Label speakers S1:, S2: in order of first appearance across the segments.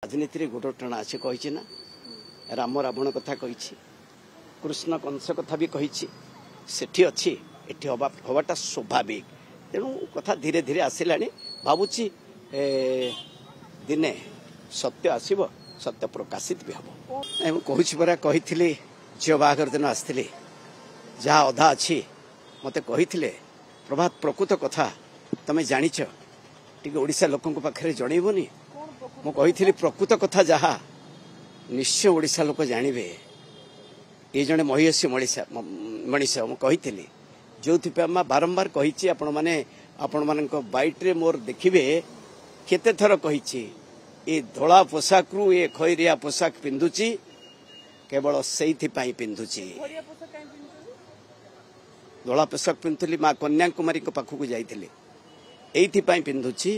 S1: राजनीति गोटोटण आसे कही ना राम रावण कथा कही कृष्ण कंस कथा भी कही सेठी अच्छी एटी हवाटा स्वाभाविक तेणु कथा धीरे धीरे आसला भावुची दिने सत्य आसब सत्य प्रकाशित भी हम कहूँ परा कही झील बाहर दिन आसती जहाँ अधा अच्छी मत कही प्रभात प्रकृत कथा तमें जाच टी ओडिशा लोकों पाखे जनइबनी मु कही प्रकृत कथा जहा निश्चय ओडिशा लोक जानवे ये जड़े महिषी मनीष मुझे जो बारंबार कही आपण मान बैट्रे मोर देखिए केते थर कही ये धला पोशाक रु ये खैरिया पोशाक पिंधुची केवल से पिंधुची धला पोशाक पिंधुली माँ कन्याकुमारी पाखक जाइली एथि पिंधुची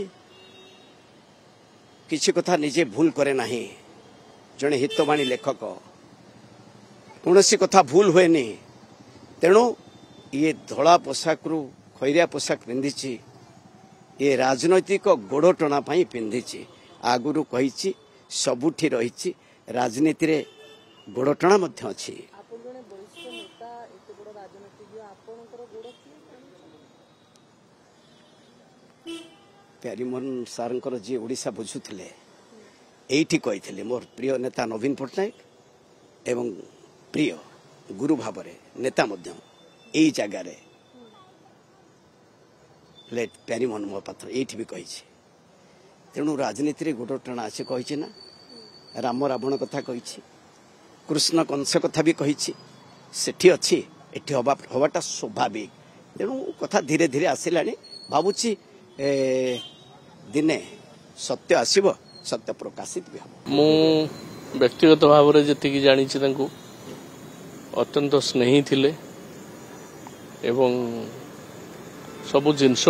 S1: किसी कथा निजे भूल करे नाही जड़े हितवाणी लेखक कौन सी कथा भूल हुए नहीं तेणु ये धला पोशाक रु खैरिया पोशाक पिंधि ये राजनैतिक गोड़ टणा पिंधि आगुरु कही सबुठी रही राजनीति रे गोड़ टणा अच्छी प्यारीमोहन सार जी ओडिशा बुझुले एठी कही मोर प्रिय नेता नवीन पट्टनायक एवं प्रिय गुरु भाव नेता यही जगार लेट प्यारीमोहन महापात्र एठी भी कही तेणु राजनीति गोड़ टणा आसे कही ना राम रावण कथा कही कृष्ण कंस कथा भी कही सेठी अच्छी एटी हवाटा स्वाभाविक तेणु कथा धीरे धीरे आसला भावुची दिने सत्य आसब सत्य प्रकाशित भी हम
S2: मु व्यक्तिगत भाव में जी जानी अत्यंत स्नेही थिले एवं सबु जिनस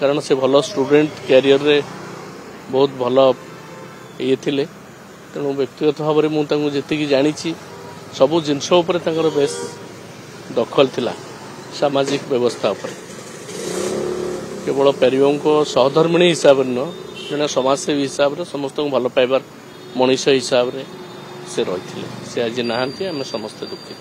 S2: कारण से भल स्टूडेंट कैरियर रे बहुत भल ये थिले तेणु व्यक्तिगत भाव में मुझे जानी सबु जिनस बेस दखल थिला सामाजिक व्यवस्था उपर केवल प्यारीबाबू को सहधर्मिणी हिसाब से न जड़े समाजसेवी हिसाब से समस्त भल पाइबार मनीष हिसाब से रही से आज नहांती आम समस्त दुखित।